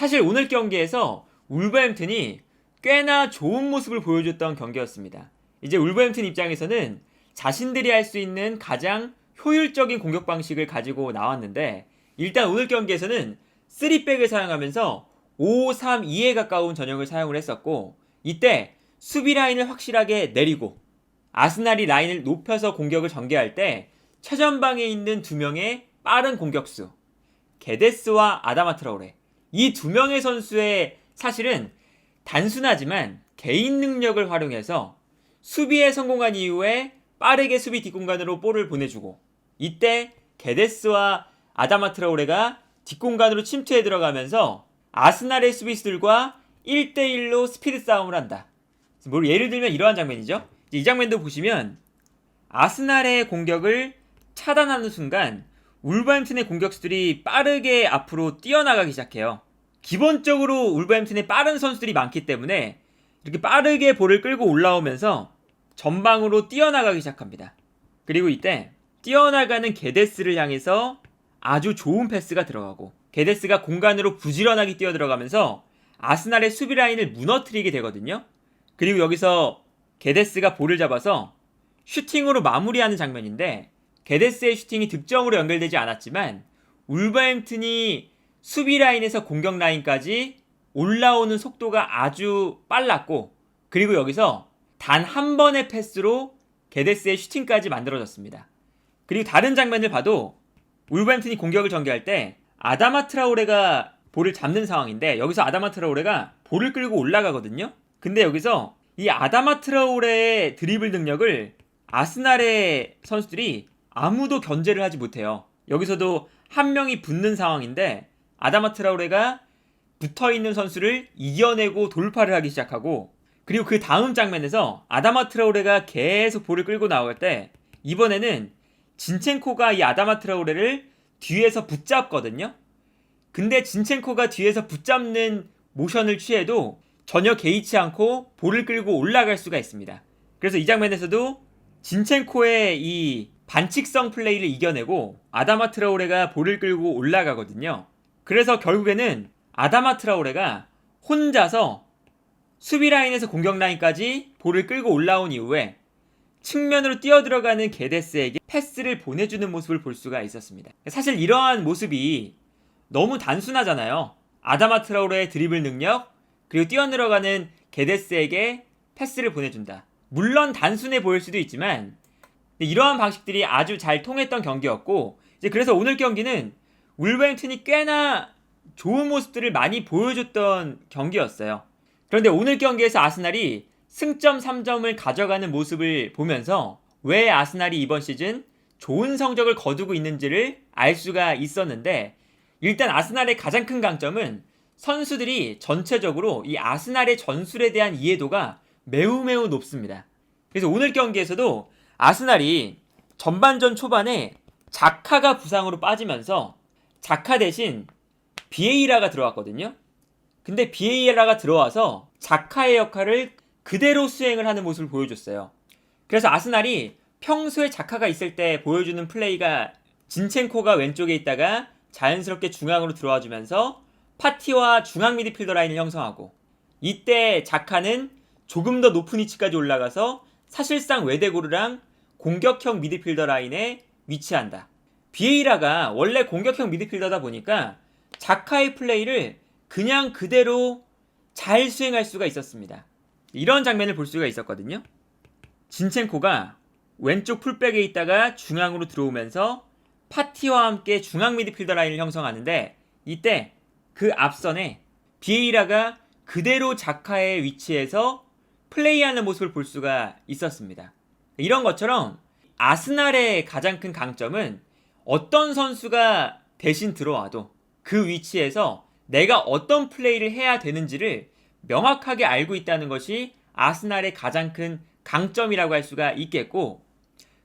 사실 오늘 경기에서 울버햄튼이 꽤나 좋은 모습을 보여줬던 경기였습니다. 이제 울버햄튼 입장에서는 자신들이 할 수 있는 가장 효율적인 공격 방식을 가지고 나왔는데, 일단 오늘 경기에서는 3백을 사용하면서 5-3-2에 가까운 전형을 사용을 했었고, 이때 수비 라인을 확실하게 내리고 아스날이 라인을 높여서 공격을 전개할 때 최전방에 있는 두 명의 빠른 공격수 게데스와 아다마 트라오레, 이 두 명의 선수의 사실은 단순하지만 개인 능력을 활용해서 수비에 성공한 이후에 빠르게 수비 뒷공간으로 볼을 보내주고, 이때 게데스와 아다마 트라오레가 뒷공간으로 침투해 들어가면서 아스날의 수비수들과 1대1로 스피드 싸움을 한다. 예를 들면 이러한 장면이죠. 이 장면도 보시면 아스날의 공격을 차단하는 순간 울버햄튼의 공격수들이 빠르게 앞으로 뛰어나가기 시작해요. 기본적으로 울버햄튼에 빠른 선수들이 많기 때문에 이렇게 빠르게 볼을 끌고 올라오면서 전방으로 뛰어나가기 시작합니다. 그리고 이때 뛰어나가는 게데스를 향해서 아주 좋은 패스가 들어가고, 게데스가 공간으로 부지런하게 뛰어들어가면서 아스날의 수비 라인을 무너뜨리게 되거든요. 그리고 여기서 게데스가 볼을 잡아서 슈팅으로 마무리하는 장면인데, 게데스의 슈팅이 득점으로 연결되지 않았지만 울버햄튼이 수비 라인에서 공격 라인까지 올라오는 속도가 아주 빨랐고, 그리고 여기서 단 한 번의 패스로 게데스의 슈팅까지 만들어졌습니다. 그리고 다른 장면을 봐도 울버햄튼이 공격을 전개할 때 아다마 트라오레가 볼을 잡는 상황인데, 여기서 아다마 트라오레가 볼을 끌고 올라가거든요. 근데 여기서 이 아다마 트라오레의 드리블 능력을 아스날의 선수들이 아무도 견제를 하지 못해요. 여기서도 한 명이 붙는 상황인데 아다마 트라오레가 붙어있는 선수를 이겨내고 돌파를 하기 시작하고, 그리고 그 다음 장면에서 아다마 트라오레가 계속 볼을 끌고 나올 때 이번에는 진첸코가 이 아다마 트라오레를 뒤에서 붙잡거든요. 근데 진첸코가 뒤에서 붙잡는 모션을 취해도 전혀 개의치 않고 볼을 끌고 올라갈 수가 있습니다. 그래서 이 장면에서도 진첸코의 이 반칙성 플레이를 이겨내고 아다마 트라오레가 볼을 끌고 올라가거든요. 그래서 결국에는 아다마 트라오레가 혼자서 수비 라인에서 공격 라인까지 볼을 끌고 올라온 이후에 측면으로 뛰어들어가는 게데스에게 패스를 보내주는 모습을 볼 수가 있었습니다. 사실 이러한 모습이 너무 단순하잖아요. 아다마 트라오레의 드리블 능력, 그리고 뛰어들어가는 게데스에게 패스를 보내준다. 물론 단순해 보일 수도 있지만 이러한 방식들이 아주 잘 통했던 경기였고, 이제 그래서 오늘 경기는 울버햄튼이 꽤나 좋은 모습들을 많이 보여줬던 경기였어요. 그런데 오늘 경기에서 아스날이 승점 3점을 가져가는 모습을 보면서 왜 아스날이 이번 시즌 좋은 성적을 거두고 있는지를 알 수가 있었는데, 일단 아스날의 가장 큰 강점은 선수들이 전체적으로 이 아스날의 전술에 대한 이해도가 매우 높습니다. 그래서 오늘 경기에서도 아스날이 전반전 초반에 자카가 부상으로 빠지면서 자카 대신 비에이라가 들어왔거든요. 근데 비에이라가 들어와서 자카의 역할을 그대로 수행을 하는 모습을 보여줬어요. 그래서 아스날이 평소에 자카가 있을 때 보여주는 플레이가 진첸코가 왼쪽에 있다가 자연스럽게 중앙으로 들어와주면서 파티와 중앙 미드필더 라인을 형성하고, 이때 자카는 조금 더 높은 위치까지 올라가서 사실상 외대고르랑 공격형 미드필더 라인에 위치한다. 비에이라가 원래 공격형 미드필더다 보니까 자카의 플레이를 그냥 그대로 잘 수행할 수가 있었습니다. 이런 장면을 볼 수가 있었거든요. 진첸코가 왼쪽 풀백에 있다가 중앙으로 들어오면서 파티와 함께 중앙 미드필더 라인을 형성하는데, 이때 그 앞선에 비에이라가 그대로 자카의 위치에서 플레이하는 모습을 볼 수가 있었습니다. 이런 것처럼 아스날의 가장 큰 강점은 어떤 선수가 대신 들어와도 그 위치에서 내가 어떤 플레이를 해야 되는지를 명확하게 알고 있다는 것이 아스날의 가장 큰 강점이라고 할 수가 있겠고,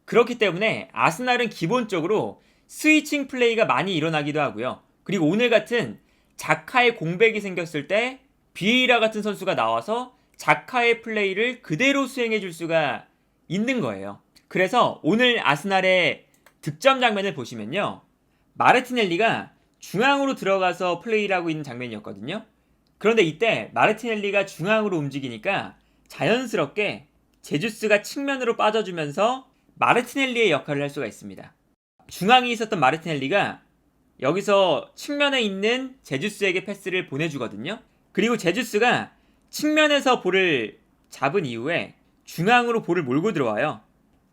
그렇기 때문에 아스날은 기본적으로 스위칭 플레이가 많이 일어나기도 하고요. 그리고 오늘 같은 자카의 공백이 생겼을 때 비에이라 같은 선수가 나와서 자카의 플레이를 그대로 수행해 줄 수가 있는 거예요. 그래서 오늘 아스날의 득점 장면을 보시면요, 마르티넬리가 중앙으로 들어가서 플레이를 하고 있는 장면이었거든요. 그런데 이때 마르티넬리가 중앙으로 움직이니까 자연스럽게 제주스가 측면으로 빠져주면서 마르티넬리의 역할을 할 수가 있습니다. 중앙에 있었던 마르티넬리가 여기서 측면에 있는 제주스에게 패스를 보내주거든요. 그리고 제주스가 측면에서 볼을 잡은 이후에 중앙으로 볼을 몰고 들어와요.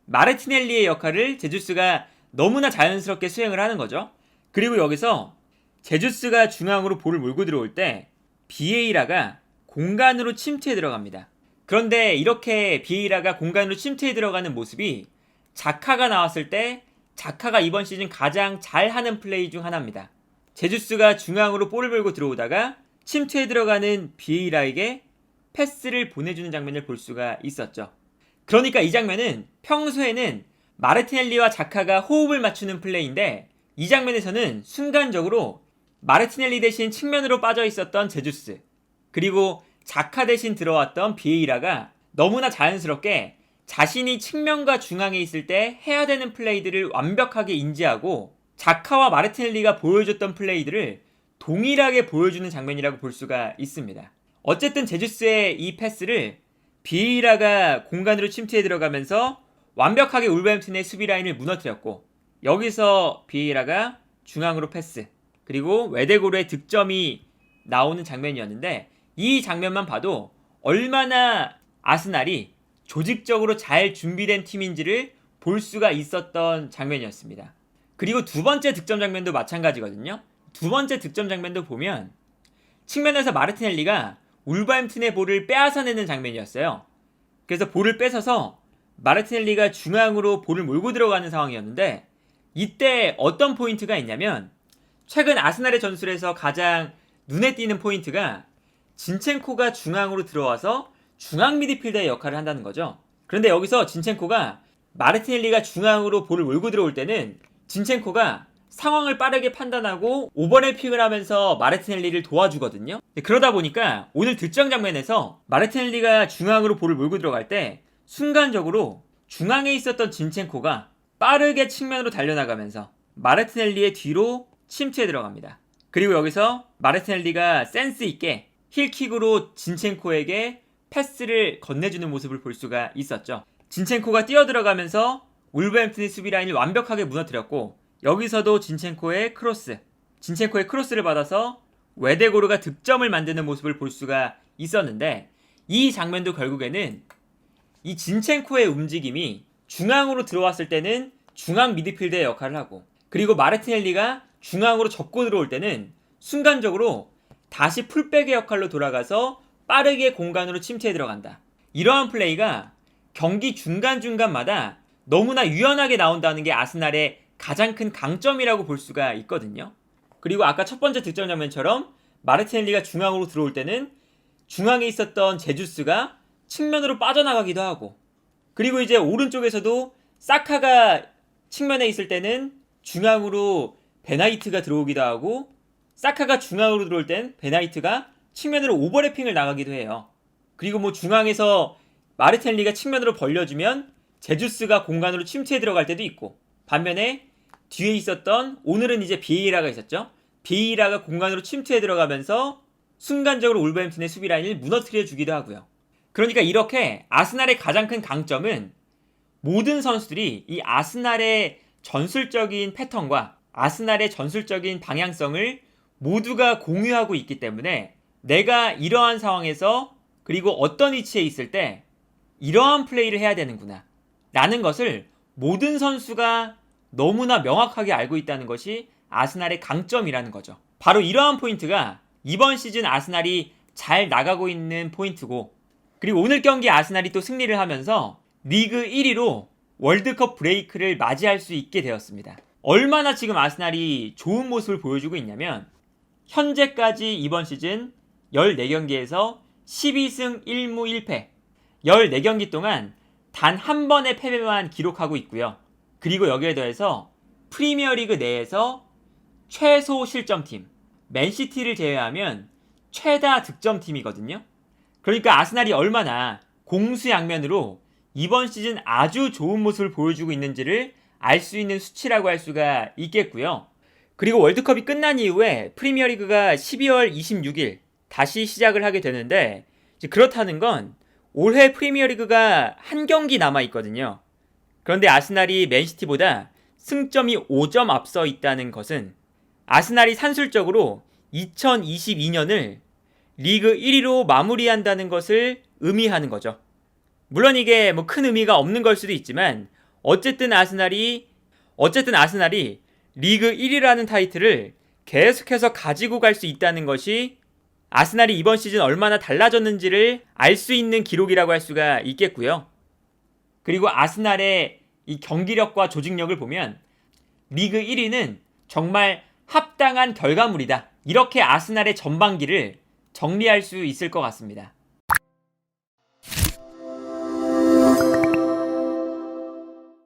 마르티넬리의 역할을 제주스가 너무나 자연스럽게 수행을 하는 거죠. 그리고 여기서 제주스가 중앙으로 볼을 몰고 들어올 때 비에이라가 공간으로 침투해 들어갑니다. 그런데 이렇게 비에이라가 공간으로 침투해 들어가는 모습이 자카가 나왔을 때 자카가 이번 시즌 가장 잘하는 플레이 중 하나입니다. 제주스가 중앙으로 볼을 몰고 들어오다가 침투해 들어가는 비에이라에게 패스를 보내주는 장면을 볼 수가 있었죠. 그러니까 이 장면은 평소에는 마르티넬리와 자카가 호흡을 맞추는 플레이인데 이 장면에서는 순간적으로 마르티넬리 대신 측면으로 빠져 있었던 제주스 그리고 자카 대신 들어왔던 비에이라가 너무나 자연스럽게 자신이 측면과 중앙에 있을 때 해야 되는 플레이들을 완벽하게 인지하고 자카와 마르티넬리가 보여줬던 플레이들을 동일하게 보여주는 장면이라고 볼 수가 있습니다. 어쨌든 제주스의 이 패스를 비에이라가 공간으로 침투해 들어가면서 완벽하게 울버햄튼의 수비 라인을 무너뜨렸고 여기서 비에이라가 중앙으로 패스 그리고 웨데고르의 득점이 나오는 장면이었는데 이 장면만 봐도 얼마나 아스날이 조직적으로 잘 준비된 팀인지를 볼 수가 있었던 장면이었습니다. 그리고 두 번째 득점 장면도 마찬가지거든요. 두 번째 득점 장면도 보면 측면에서 마르티넬리가 울버햄튼의 볼을 빼앗아내는 장면이었어요. 그래서 볼을 뺏어서 마르티넬리가 중앙으로 볼을 몰고 들어가는 상황이었는데 이때 어떤 포인트가 있냐면 최근 아스날의 전술에서 가장 눈에 띄는 포인트가 진첸코가 중앙으로 들어와서 중앙 미드필더의 역할을 한다는 거죠. 그런데 여기서 진첸코가 마르티넬리가 중앙으로 볼을 몰고 들어올 때는 진첸코가 상황을 빠르게 판단하고 오버래핑을 하면서 마르티넬리를 도와주거든요. 그러다 보니까 오늘 득점 장면에서 마르티넬리가 중앙으로 볼을 몰고 들어갈 때 순간적으로 중앙에 있었던 진첸코가 빠르게 측면으로 달려나가면서 마르티넬리의 뒤로 침투해 들어갑니다. 그리고 여기서 마르티넬리가 센스 있게 힐킥으로 진첸코에게 패스를 건네주는 모습을 볼 수가 있었죠. 진첸코가 뛰어들어가면서 울버햄튼의 수비 라인을 완벽하게 무너뜨렸고 여기서도 진첸코의 크로스를 받아서 웨데고르가 득점을 만드는 모습을 볼 수가 있었는데 이 장면도 결국에는 이 진첸코의 움직임이 중앙으로 들어왔을 때는 중앙 미드필더의 역할을 하고 그리고 마르티넬리가 중앙으로 접고 들어올 때는 순간적으로 다시 풀백의 역할로 돌아가서 빠르게 공간으로 침투해 들어간다. 이러한 플레이가 경기 중간중간마다 너무나 유연하게 나온다는 게 아스날의 가장 큰 강점이라고 볼 수가 있거든요. 그리고 아까 첫 번째 득점 장면처럼 마르티넬리가 중앙으로 들어올 때는 중앙에 있었던 제주스가 측면으로 빠져나가기도 하고 그리고 이제 오른쪽에서도 사카가 측면에 있을 때는 중앙으로 베나이트가 들어오기도 하고 사카가 중앙으로 들어올 땐 베나이트가 측면으로 오버래핑을 나가기도 해요. 그리고 뭐 중앙에서 마르티넬리가 측면으로 벌려주면 제주스가 공간으로 침투해 들어갈 때도 있고 반면에 뒤에 있었던 오늘은 이제 비에이라가 있었죠. 비에이라가 공간으로 침투해 들어가면서 순간적으로 울버햄튼의 수비 라인을 무너뜨려 주기도 하고요. 그러니까 이렇게 아스날의 가장 큰 강점은 모든 선수들이 이 아스날의 전술적인 패턴과 아스날의 전술적인 방향성을 모두가 공유하고 있기 때문에 내가 이러한 상황에서 그리고 어떤 위치에 있을 때 이러한 플레이를 해야 되는구나 라는 것을 모든 선수가 너무나 명확하게 알고 있다는 것이 아스날의 강점이라는 거죠. 바로 이러한 포인트가 이번 시즌 아스날이 잘 나가고 있는 포인트고 그리고 오늘 경기 아스날이 또 승리를 하면서 리그 1위로 월드컵 브레이크를 맞이할 수 있게 되었습니다. 얼마나 지금 아스날이 좋은 모습을 보여주고 있냐면 현재까지 이번 시즌 14경기에서 12승 1무 1패 14경기 동안 단 한 번의 패배만 기록하고 있고요. 그리고 여기에 더해서 프리미어리그 내에서 최소 실점팀 맨시티를 제외하면 최다 득점팀이거든요. 그러니까 아스날이 얼마나 공수양면으로 이번 시즌 아주 좋은 모습을 보여주고 있는지를 알 수 있는 수치라고 할 수가 있겠고요. 그리고 월드컵이 끝난 이후에 프리미어리그가 12월 26일 다시 시작을 하게 되는데 이제 그렇다는 건 올해 프리미어리그가 한 경기 남아 있거든요. 그런데 아스날이 맨시티보다 승점이 5점 앞서 있다는 것은 아스날이 산술적으로 2022년을 리그 1위로 마무리한다는 것을 의미하는 거죠. 물론 이게 뭐 큰 의미가 없는 걸 수도 있지만 어쨌든 아스날이 리그 1위라는 타이틀을 계속해서 가지고 갈 수 있다는 것이 아스날이 이번 시즌 얼마나 달라졌는지를 알 수 있는 기록이라고 할 수가 있겠고요. 그리고 아스날의 이 경기력과 조직력을 보면 리그 1위는 정말 합당한 결과물이다. 이렇게 아스날의 전반기를 정리할 수 있을 것 같습니다.